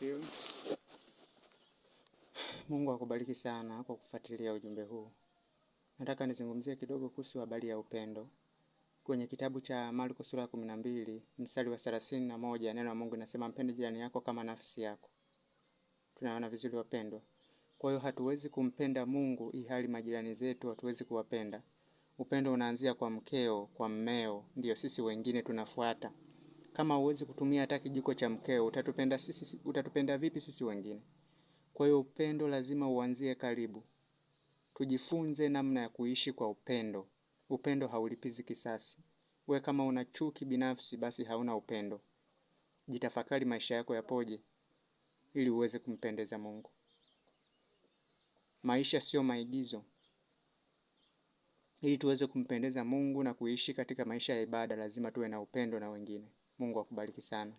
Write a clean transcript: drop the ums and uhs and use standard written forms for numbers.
you. Mungu akubariki sana kwa kufuatilia ujumbe huu. Nataka nizungumzie kidogo kuhusu habari ya upendo. Kwenye kitabu cha Marko sura ya 12, mstari wa 31, neno la Mungu linasema mpende jirani yako kama nafsi yako. Tunaona vizuri wapendwa. Kwa hiyo hatuwezi kumpenda Mungu ihali majirani zetu hatuwezi kuwapenda. Upendo unaanzia kwa mkeo, kwa mmeo, ndio sisi wengine tunafuata. Kama huwezi kutumia hata kijiko cha mkeo, utatupenda vipi sisi wengine? Kwa hiyo upendo lazima uanzie karibu. Tujifunze namna ya kuishi kwa upendo. Upendo haulipizi kisasi. We kama una chuki binafsi basi hauna upendo. Jitafakari maisha yako yapoje ili uweze kumpendeza Mungu. Maisha sio maigizo. Ili tuweze kumpendeza Mungu na kuishi katika maisha ya ibada lazima tuwe na upendo na wengine. Mungu akubariki sana.